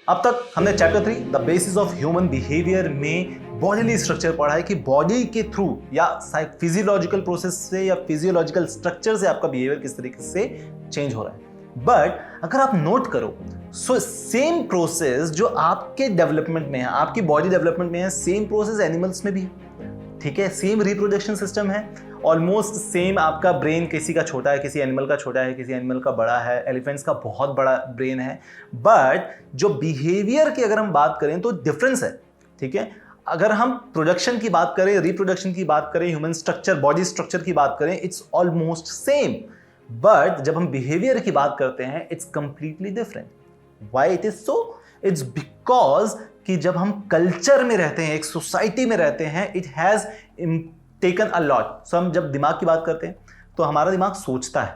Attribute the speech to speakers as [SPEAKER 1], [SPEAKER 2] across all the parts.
[SPEAKER 1] अब तक हमने chapter 3 the basis of human behaviour में बॉडीली स्ट्रक्चर पढ़ा है कि बॉडी के थ्रू या फिजियोलॉजिकल प्रोसेस से या फिजियोलॉजिकल स्ट्रक्चर से आपका बिहेवियर किस तरीके से चेंज हो रहा है। बट अगर आप नोट करो सो सेम प्रोसेस जो आपके डेवलपमेंट में है, आपकी बॉडी डेवलपमेंट में है, सेम प्रोसेस एनिमल्स में भी है। ठीक है, सेम रिप्रोडक्शन सिस्टम है, ऑलमोस्ट सेम। आपका ब्रेन किसी का छोटा है, किसी एनिमल का छोटा है, किसी एनिमल का बड़ा है, एलिफेंट्स का बहुत बड़ा ब्रेन है। बट जो बिहेवियर की अगर हम बात करें तो डिफरेंस है। ठीक है, अगर हम प्रोडक्शन की बात करें, रिप्रोडक्शन की बात करें, ह्यूमन स्ट्रक्चर, बॉडी स्ट्रक्चर की बात करें, इट्स ऑलमोस्ट सेम। बट जब हम बिहेवियर की बात करते हैं it's completely different. Why it is so? It's because कि जब हम कल्चर में रहते हैं, एक सोसाइटी में रहते हैं, it has taken a lot. So हम जब दिमाग की बात करते हैं तो हमारा दिमाग सोचता है,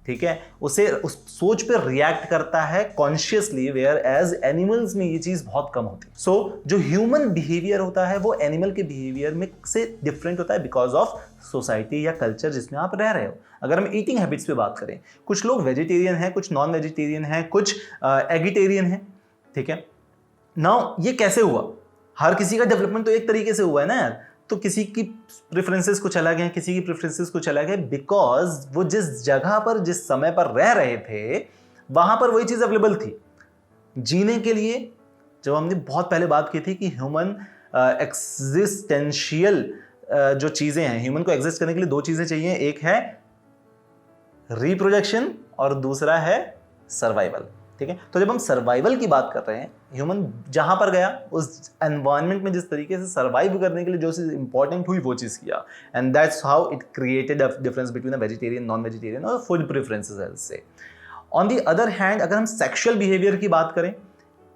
[SPEAKER 1] ठीक है, उसे उस सोच पे रिएक्ट करता है कॉन्शियसली, वेयर एज एनिमल्स में ये चीज बहुत कम होती है। सो जो ह्यूमन बिहेवियर होता है वो एनिमल के बिहेवियर में से डिफरेंट होता है बिकॉज ऑफ सोसाइटी या कल्चर जिसमें आप रह रहे हो। अगर हम ईटिंग हैबिट्स पे बात करें, कुछ लोग वेजिटेरियन हैं, कुछ नॉन वेजिटेरियन हैं, कुछ एगिटेरियन हैं। ठीक है, नाउ ये कैसे हुआ? हर किसी का डेवलपमेंट तो एक तरीके से हुआ है ना यार। तो किसी की प्रेफरेंसेस कुछ अलग हैं, किसी की प्रेफरेंसेस कुछ अलग है, बिकॉज वो जिस जगह पर, जिस समय पर रह रहे थे, वहां पर वही चीज अवेलेबल थी जीने के लिए। जब हमने बहुत पहले बात की थी कि ह्यूमन एक्सिस्टेंशियल जो चीजें हैं, ह्यूमन को एग्जिस्ट करने के लिए दो चीजें चाहिए, एक है रिप्रोडक्शन और दूसरा है सर्वाइवल। ठीक है, तो जब हम सर्वाइवल की बात कर रहे हैं, ह्यूमन जहां पर गया उस एनवायरनमेंट में जिस तरीके से सर्वाइव करने के लिए जो चीज इंपॉर्टेंट हुई वो चीज किया, and that's how it created a difference between a vegetarian, non vegetarian और फूड प्रेफरेंसेस से। ऑन द अदर हैंड, अगर हम सेक्सुअल बिहेवियर की बात करें,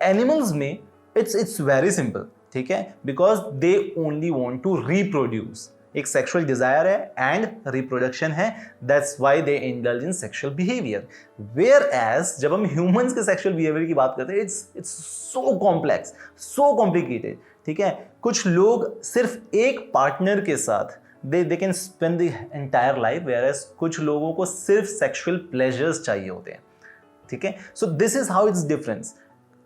[SPEAKER 1] एनिमल्स में इट्स वेरी सिंपल। ठीक है, because they only want to reproduce, एक सेक्सुअल डिजायर है एंड रिप्रोडक्शन है, that's why they indulge in sexual behaviour. Whereas जब हम ह्यूमंस के सेक्सुअल बिहेवियर की बात करते हैं, it's so complex, so complicated. ठीक है, कुछ लोग सिर्फ एक पार्टनर के साथ they can spend the entire life, whereas कुछ लोगों को सिर्फ सेक्सुअल प्लेजर्स चाहिए होते हैं। ठीक है, so this is how it's difference.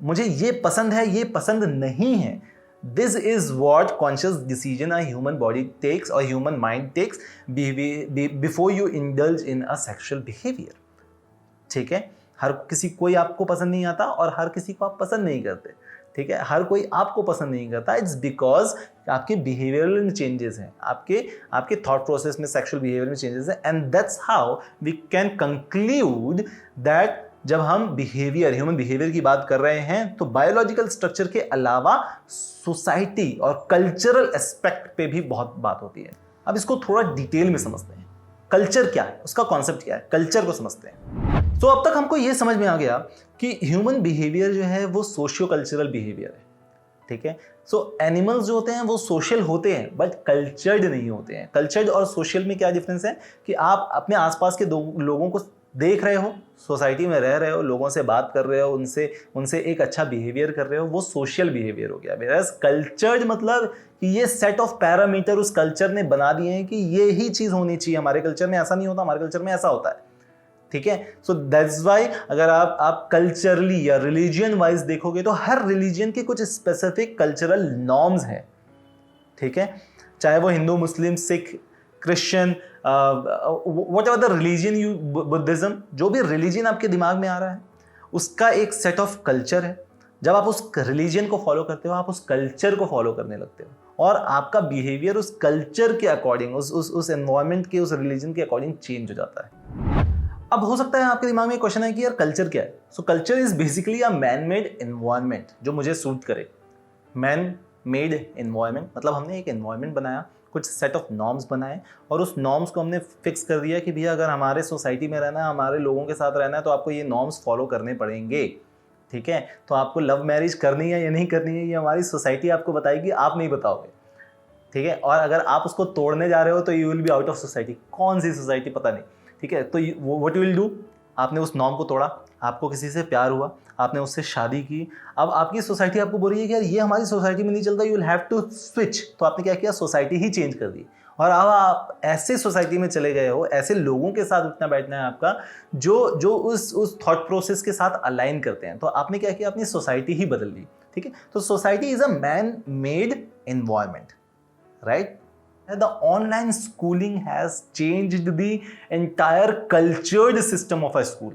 [SPEAKER 1] मुझे ये पसंद है, ये पसंद नहीं है। This is what conscious decision a human body takes or human mind takes before you indulge in a sexual behavior. ठीक है, हर किसी, कोई आपको पसंद नहीं आता और हर किसी को आप पसंद नहीं करते। ठीक है, हर कोई आपको पसंद नहीं करता। इट्स बिकॉज आपके बिहेवियरल चेंजेस हैं, आपके थॉट प्रोसेस में, सेक्सुअल बिहेवियर में चेंजेस हैं, and that's how we can conclude that जब हम बिहेवियर, ह्यूमन बिहेवियर की बात कर रहे हैं तो बायोलॉजिकल स्ट्रक्चर के अलावा सोसाइटी और कल्चरल एस्पेक्ट पे भी बहुत बात होती है। अब इसको थोड़ा डिटेल में समझते हैं। कल्चर क्या है, उसका कॉन्सेप्ट क्या है, कल्चर को समझते हैं। तो अब तक हमको ये समझ में आ गया कि ह्यूमन बिहेवियर जो है वो सोशियो कल्चरल बिहेवियर है। ठीक है, सो एनिमल्स जो होते हैं वो सोशल होते हैं बट कल्चर्ड नहीं होते हैं। कल्चर्ड और सोशल में क्या डिफरेंस है कि आप अपने आसपास के दो लोगों को देख रहे हो, सोसाइटी में रह रहे हो, लोगों से बात कर रहे हो, उनसे एक अच्छा बिहेवियर कर रहे हो, वो सोशल बिहेवियर हो गया। वेयरएज कल्चर्ड मतलब कि ये सेट ऑफ पैरामीटर उस कल्चर ने बना दिए हैं कि ये ही चीज होनी चाहिए, हमारे कल्चर में ऐसा नहीं होता, हमारे कल्चर में ऐसा होता है। ठीक है, सो दैट्स व्हाई अगर आप कल्चरली या रिलीजियन वाइज देखोगे तो हर रिलीजियन के कुछ स्पेसिफिक कल्चरल नॉर्म्स हैं। ठीक है, चाहे वो Hindu, Muslim, Sikh, Christian, whatever the religion you, Buddhism, जो भी रिलीजन आपके दिमाग में आ रहा है उसका एक सेट ऑफ कल्चर है। जब आप उस रिलीजन को फॉलो करते हो, आप उस कल्चर को फॉलो करने लगते हो और आपका बिहेवियर उस कल्चर के अकॉर्डिंग, उस एनवायरनमेंट के, उस रिलीजन के अकॉर्डिंग चेंज हो जाता है। अब हो सकता है आपके दिमाग में एक क्वेश्चन है कि यार कल्चर क्या है? सो culture is basically a man made environment जो मुझे सूट करे। मैन मेड एनवायरनमेंट मतलब हमने एक एनवायरनमेंट बनाया, कुछ सेट ऑफ नॉर्म्स बनाए और उस नॉर्म्स को हमने फिक्स कर दिया कि भैया अगर हमारे सोसाइटी में रहना है, हमारे लोगों के साथ रहना है तो आपको ये नॉर्म्स फॉलो करने पड़ेंगे। ठीक है, तो आपको लव मैरिज करनी है या नहीं करनी है ये हमारी सोसाइटी आपको बताएगी, आप नहीं बताओगे। ठीक है, और अगर आप उसको तोड़ने जा रहे हो तो you will be out of society. कौन सी सोसाइटी पता नहीं। ठीक है, तो व्हाट यू विल डू, आपने उस नॉर्म को तोड़ा, आपको किसी से प्यार हुआ, आपने उससे शादी की, अब आपकी सोसाइटी आपको बोल रही है कि यार ये हमारी सोसाइटी में नहीं चलता, you will have to switch. तो आपने क्या किया, सोसाइटी ही चेंज कर दी और अब आप ऐसे सोसाइटी में चले गए हो, ऐसे लोगों के साथ उठना बैठना है आपका जो उस थॉट प्रोसेस के साथ अलाइन करते हैं। तो आपने क्या किया, अपनी सोसाइटी ही बदल ली। ठीक है, तो society is a man made environment, right? The online schooling has changed the entire cultured system of a school.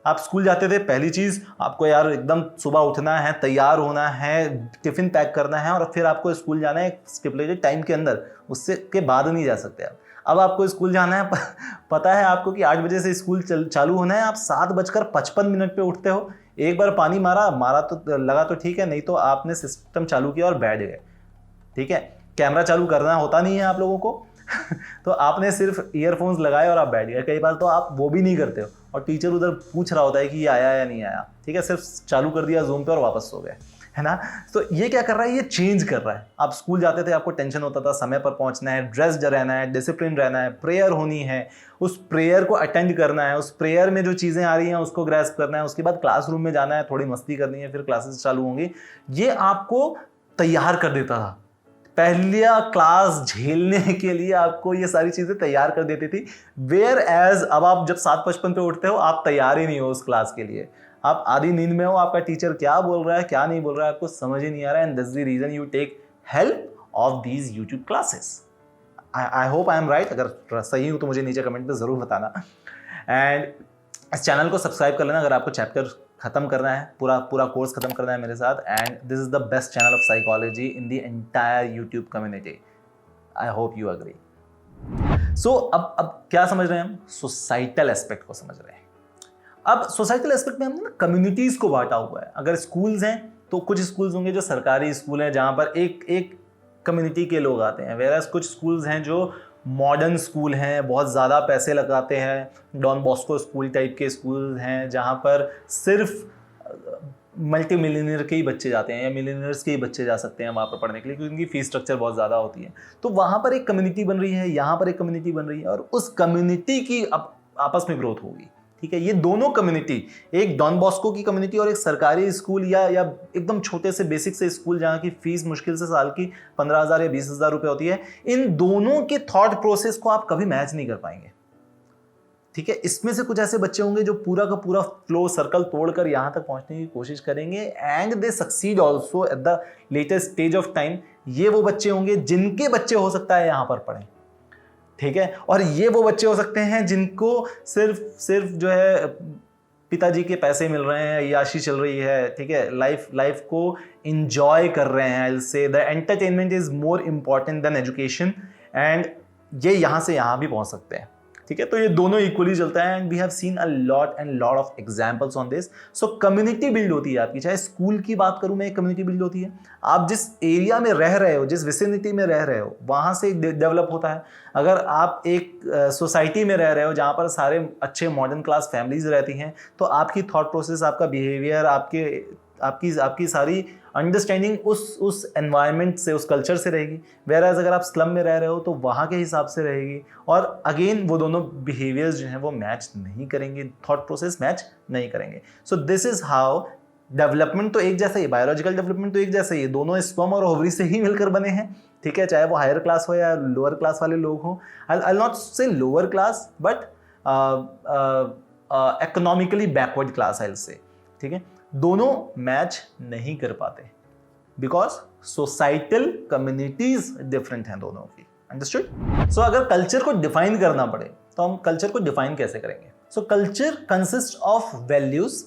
[SPEAKER 1] आप स्कूल जाते थे, पहली चीज आपको यार एकदम सुबह उठना है, तैयार होना है, टिफिन पैक करना है और फिर आपको स्कूल जाना है एक स्टिपुलेटेड टाइम के अंदर, उससे के बाद नहीं जा सकते आप। अब आपको स्कूल जाना है, पता है आपको कि 8 बजे से स्कूल चालू होना है, आप 7:55 पे उठते हो। एक बार पानी मारा तो लगा तो ठीक है, नहीं तो आपने सिस्टम चालू किया और बैठ गए। ठीक है, कैमरा चालू करना होता नहीं है आप लोगों को तो आपने सिर्फ ईयरफोन्स लगाए और आप बैठ गए। कई बार तो आप वो भी नहीं करते हो और टीचर उधर पूछ रहा होता है कि ये आया या नहीं आया। ठीक है, सिर्फ चालू कर दिया जूम पे और वापस सो गए, है ना? तो ये क्या कर रहा है, ये चेंज कर रहा है। आप स्कूल जाते थे, आपको टेंशन होता था समय पर पहुंचना है, ड्रेस्ड रहना है, डिसिप्लिन रहना है, प्रेयर होनी है, उस प्रेयर को अटेंड करना है, उस प्रेयर में जो चीज़ें आ रही हैं उसको ग्रैस्प करना है, उसके बाद क्लासरूम में जाना है, थोड़ी मस्ती करनी है, फिर क्लासेस चालू होंगी। ये आपको तैयार कर देता था। पहला क्लास झेलने के लिए आपको ये सारी चीजें तैयार कर देती थी। वेयर एज अब आप जब 7:55 पे उठते हो, आप तैयार ही नहीं हो उस क्लास के लिए, आप आधी नींद में हो, आपका टीचर क्या बोल रहा है क्या नहीं बोल रहा है आपको समझ ही नहीं आ रहा है। And that's the reason you take help of these YouTube classes. I hope I am right. अगर सही हूं तो मुझे नीचे कमेंट में जरूर बताना। एंड इस चैनल को सब्सक्राइब कर लेना अगर आपको चैप्टर खत्म करना है, पूरा कोर्स खत्म करना है मेरे साथ। And this is the best channel of psychology in the entire YouTube community. I hope you agree. So अब क्या समझ रहे हैं हम? सोसाइटल एस्पेक्ट को समझ रहे हैं। अब सोसाइटल एस्पेक्ट में हमने ना कम्युनिटीज को बांटा हुआ है। अगर स्कूल्स हैं तो कुछ स्कूल्स होंगे जो सरकारी स्कूल हैं जहां पर एक कम्युनिटी के लोग आते हैं, वेरएज कुछ स्कूल्स हैं जो मॉडर्न स्कूल हैं, बहुत ज़्यादा पैसे लगाते हैं, डॉन बॉस्को स्कूल टाइप के स्कूल हैं जहाँ पर सिर्फ मल्टी मिलियनियर के ही बच्चे जाते हैं या मिलियनियर्स के ही बच्चे जा सकते हैं वहाँ पर पढ़ने के लिए, क्योंकि उनकी फीस स्ट्रक्चर बहुत ज़्यादा होती है। तो वहाँ पर एक कम्युनिटी बन रही है, यहाँ पर एक कम्युनिटी बन रही है और उस कम्युनिटी की आपस में ग्रोथ होगी। ठीक है, ये दोनों कम्युनिटी, एक डॉन बॉस्को की कम्युनिटी और एक सरकारी स्कूल या एकदम छोटे से बेसिक से स्कूल जहाँ की फीस मुश्किल से साल की 15,000 या 20,000 रुपये होती है, इन दोनों के थॉट प्रोसेस को आप कभी मैच नहीं कर पाएंगे। ठीक है, इसमें से कुछ ऐसे बच्चे होंगे जो पूरा का पूरा फ्लो सर्कल तोड़कर यहाँ तक पहुँचने की कोशिश करेंगे and they succeed also at the latest stage of time. ये वो बच्चे होंगे जिनके बच्चे हो सकता है यहाँ पर पढ़ें। ठीक है, और ये वो बच्चे हो सकते हैं जिनको सिर्फ जो है पिताजी के पैसे मिल रहे हैं, याशी चल रही है। ठीक है, लाइफ को एंजॉय कर रहे हैं। I will say the entertainment is more important than education. And ये यहाँ से यहाँ भी पहुँच सकते हैं। ठीक है, तो ये दोनों इक्वली चलता है। And we have seen a lot of examples on this. So community build होती है आपकी, चाहे स्कूल की बात करूं मैं, एक कम्युनिटी बिल्ड होती है। आप जिस एरिया में रह रहे हो, जिस विसिनिटी में रह रहे हो, वहां से डेवलप होता है। अगर आप एक सोसाइटी में रह रहे हो जहां पर सारे अच्छे मॉडर्न क्लास फैमिलीज रहती हैं, तो आपकी थॉट प्रोसेस, आपका बिहेवियर, आपकी सारी अंडरस्टैंडिंग उस एनवायरनमेंट से, उस कल्चर से रहेगी। वेराज अगर आप स्लम में रह रहे हो तो वहाँ के हिसाब से रहेगी। और अगेन वो दोनों बिहेवियर्स जो हैं वो मैच नहीं करेंगे, थॉट प्रोसेस मैच नहीं करेंगे। So this is how development तो एक जैसा ही, बायोलॉजिकल डेवलपमेंट तो एक जैसा ही है, दोनों स्पर्म और ओवरी से ही मिलकर बने हैं। ठीक है, चाहे वो हायर क्लास हो या लोअर क्लास वाले लोग हों। आई नॉट से lower class but economically backward class आई से। ठीक है, दोनों मैच नहीं कर पाते बिकॉज सोसाइटल कम्युनिटीज डिफरेंट हैं दोनों की। अंडरस्टूड? सो अगर कल्चर को डिफाइन करना पड़े तो हम कल्चर को डिफाइन कैसे करेंगे? So culture consist of values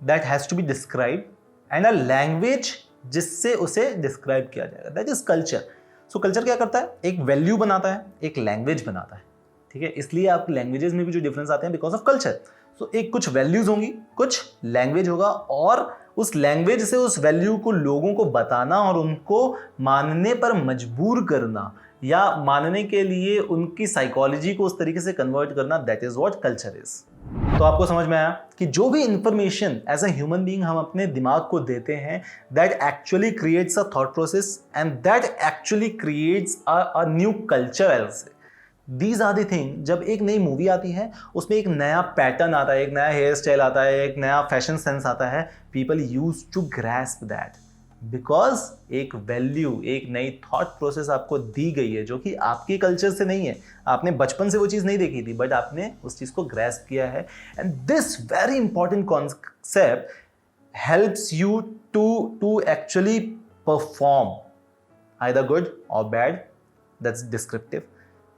[SPEAKER 1] that has to be described and a language जिससे उसे डिस्क्राइब किया जाएगा, that is culture. So culture क्या करता है? एक वैल्यू बनाता है, एक लैंग्वेज बनाता है। ठीक है, इसलिए आपकी लैंग्वेजेस में भी जो डिफरेंस आते हैं बिकॉज ऑफ कल्चर। तो एक कुछ वैल्यूज होंगी, कुछ लैंग्वेज होगा और उस लैंग्वेज से उस वैल्यू को लोगों को बताना और उनको मानने पर मजबूर करना या मानने के लिए उनकी साइकोलॉजी को उस तरीके से कन्वर्ट करना, that is what culture is. तो आपको समझ में आया कि जो भी information as a human being हम अपने दिमाग को देते हैं, that actually creates a thought process and that actually creates a new culture else. These are the thing. जब एक नई मूवी आती है उसमें एक नया पैटर्न आता है, एक नया हेयर स्टाइल आता है, एक नया फैशन सेंस आता है, people use to grasp that. Because एक वैल्यू, एक नई थॉट प्रोसेस आपको दी गई है जो कि आपके कल्चर से नहीं है, आपने बचपन से वो चीज़ नहीं देखी थी, बट आपने उस चीज़ को ग्रैस्प किया है। And this very important concept helps you to actually perform either good or bad, that's descriptive,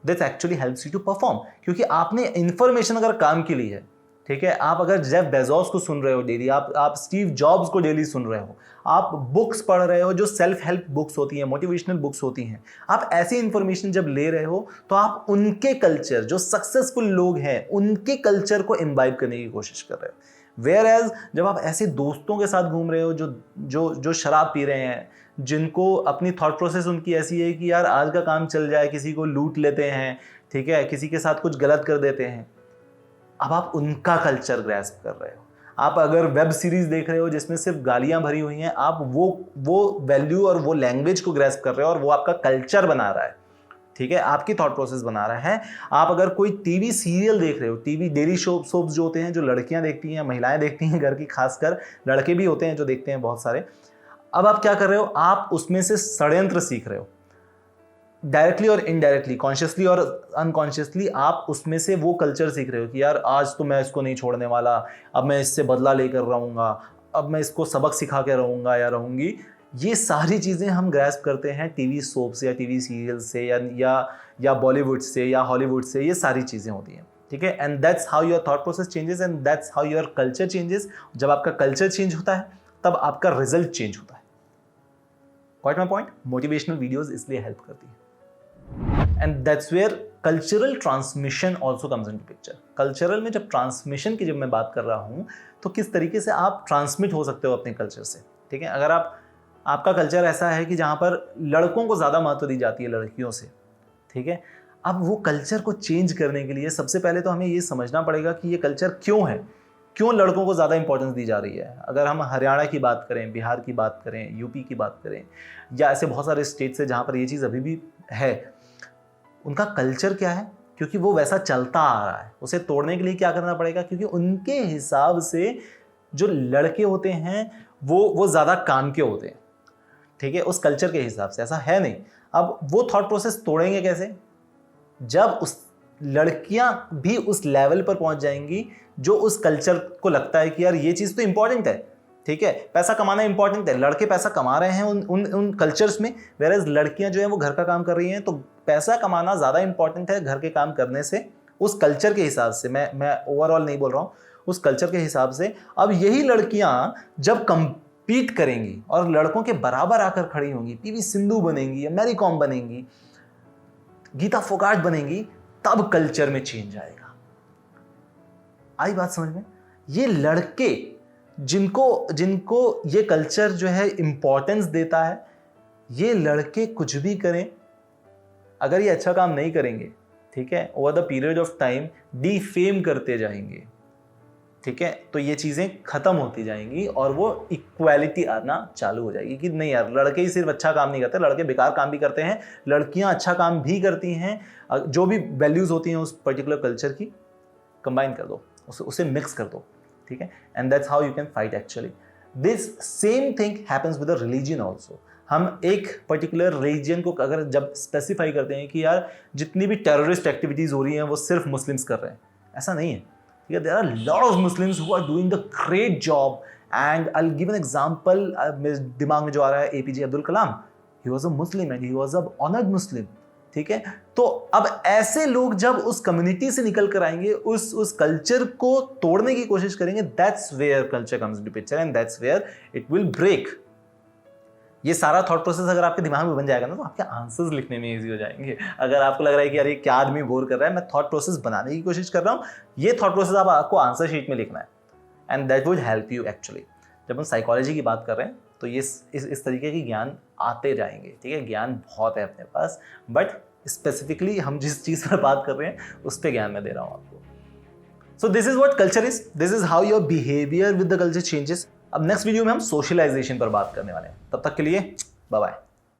[SPEAKER 1] this actually helps you to perform, क्योंकि आपने इंफॉर्मेशन अगर काम की ली है, ठीक है, आप अगर जेफ बेजोस को सुन रहे हो डेली, आप स्टीव जॉब्स को डेली सुन रहे हो, आप बुक्स पढ़ रहे हो जो सेल्फ हेल्प बुक्स होती हैं, मोटिवेशनल बुक्स होती हैं, आप ऐसी इंफॉर्मेशन जब ले रहे हो तो आप उनके कल्चर, जो सक्सेसफुल लोग हैं उनके कल्चर को इम्बाइब करने की कोशिश कर रहे हो। वेयर एज जब आप ऐसे दोस्तों के साथ घूम रहे हो जो शराब पी रहे हैं, जिनको अपनी थॉट प्रोसेस उनकी ऐसी है कि यार आज का काम चल जाए, किसी को लूट लेते हैं, ठीक है, किसी के साथ कुछ गलत कर देते हैं, अब आप उनका कल्चर ग्रैस्प कर रहे हो। आप अगर वेब सीरीज देख रहे हो जिसमें सिर्फ गालियां भरी हुई हैं, आप वो वैल्यू और वो लैंग्वेज को ग्रैस्प कर रहे हो और वो आपका कल्चर बना रहा है, ठीक है, आपकी थॉट प्रोसेस बना रहा है। आप अगर कोई टीवी सीरियल देख रहे हो, टीवी डेली सोप्स जो होते हैं, जो लड़कियां देखती हैं, महिलाएं देखती हैं घर की, खासकर लड़के भी होते हैं जो देखते हैं बहुत सारे, अब आप क्या कर रहे हो, आप उसमें से षड्यंत्र सीख रहे हो, डायरेक्टली और इनडायरेक्टली, कॉन्शियसली और अनकॉन्शियसली आप उसमें से वो कल्चर सीख रहे हो कि यार आज तो मैं इसको नहीं छोड़ने वाला, अब मैं इससे बदला लेकर रहूँगा, अब मैं इसको सबक सिखा के रहूँगा या रहूँगी। ये सारी चीज़ें हम ग्रैस्प करते हैं टीवी सोप से या टीवी सीरियल से या बॉलीवुड से या हॉलीवुड से, ये सारी चीज़ें होती हैं, ठीक है। And that's how your thought process changes and that's how your culture changes. जब आपका कल्चर चेंज होता है तब आपका रिजल्ट चेंज होता है। Got my point? Motivational videos इसलिए हेल्प करती है। And that's where cultural transmission also comes into picture. Cultural में जब ट्रांसमिशन की मैं बात कर रहा हूँ तो किस तरीके से आप ट्रांसमिट हो सकते हो अपने कल्चर से, ठीक है। अगर आपका कल्चर ऐसा है कि जहाँ पर लड़कों को ज़्यादा महत्व दी जाती है लड़कियों से, ठीक है, अब वो कल्चर को चेंज करने के लिए सबसे पहले तो हमें ये समझना पड़ेगा कि ये कल्चर क्यों है, क्यों लड़कों को ज़्यादा इंपॉर्टेंस दी जा रही है। अगर हम हरियाणा की बात करें, बिहार की बात करें, यूपी की बात करें, या ऐसे बहुत सारे स्टेट्स है जहाँ पर ये चीज़ अभी भी है, उनका कल्चर क्या है, क्योंकि वो वैसा चलता आ रहा है, उसे तोड़ने के लिए क्या करना पड़ेगा, क्योंकि उनके हिसाब से जो लड़के होते हैं वो ज़्यादा काम के होते हैं, ठीक है, उस कल्चर के हिसाब से। ऐसा है नहीं। अब वो थॉट प्रोसेस तोड़ेंगे कैसे, जब उस लड़कियां भी उस लेवल पर पहुंच जाएंगी जो उस कल्चर को लगता है कि यार ये चीज़ तो इंपॉर्टेंट है, ठीक है, पैसा कमाना इंपॉर्टेंट है, लड़के पैसा कमा रहे हैं उन कल्चर्स में, वेयरएज लड़कियां जो है वो घर का काम कर रही हैं, तो पैसा कमाना ज़्यादा इंपॉर्टेंट है घर के काम करने से, उस कल्चर के हिसाब से। मैं ओवरऑल नहीं बोल रहा हूँ, उस कल्चर के हिसाब से। अब यही लड़कियां जब कंपीट करेंगी और लड़कों के बराबर आकर खड़ी होंगी, पीवी सिंधु बनेंगी, मैरी कॉम बनेंगी, गीता फोगाट बनेंगी, तब कल्चर में चेंज आएगा। आई बात समझ में? ये लड़के जिनको ये कल्चर जो है इंपॉर्टेंस देता है, ये लड़के कुछ भी करें, अगर ये अच्छा काम नहीं करेंगे, ठीक है, over the period of time defame करते जाएंगे, ठीक है, तो ये चीज़ें खत्म होती जाएंगी और वो इक्वालिटी आना चालू हो जाएगी कि नहीं यार, लड़के ही सिर्फ अच्छा काम नहीं करते, लड़के बेकार काम भी करते हैं, लड़कियां अच्छा काम भी करती हैं। जो भी वैल्यूज़ होती हैं उस पर्टिकुलर कल्चर की, कंबाइन कर दो, उसे मिक्स कर दो, ठीक है, and that's how you can fight actually. This same thing happens with the religion also. हम एक पर्टिकुलर रिलीजन को अगर जब स्पेसिफाई करते हैं कि यार जितनी भी टेररिस्ट एक्टिविटीज़ हो रही हैं वो सिर्फ मुस्लिम्स कर रहे हैं, ऐसा नहीं है, ठीक है। There are lot of Muslims who are doing the great job and I will give an example. मेरे दिमाग में जो आ रहा है, APJ Abdul Kalam, he was a Muslim and he was a honoured Muslim, ठीक है। तो अब ऐसे लोग जब उस कम्युनिटी से निकल कर आएंगे, उस कल्चर को तोड़ने की कोशिश करेंगे, that's where culture comes into picture and that's where it will break. ये सारा थॉट प्रोसेस अगर आपके दिमाग में बन जाएगा ना, तो आपके आंसर्स लिखने में इजी हो जाएंगे। अगर आपको लग रहा है कि यार ये क्या आदमी बोर कर रहा है, मैं थॉट प्रोसेस बनाने की कोशिश कर रहा हूँ, ये थॉट प्रोसेस आपको आंसर शीट में लिखना है and that would help you actually. जब हम साइकोलॉजी की बात कर रहे हैं तो ये इस तरीके के ज्ञान आते जाएंगे, ठीक है। ज्ञान बहुत है अपने पास, बट स्पेसिफिकली हम जिस चीज़ पर बात कर रहे हैं उस पर ज्ञान मैं दे रहा हूँ आपको। So this is what culture is, this is how your behaviour with the culture changes. अब नेक्स्ट वीडियो में हम सोशलाइजेशन पर बात करने वाले हैं। तब तक के लिए बाय बाय।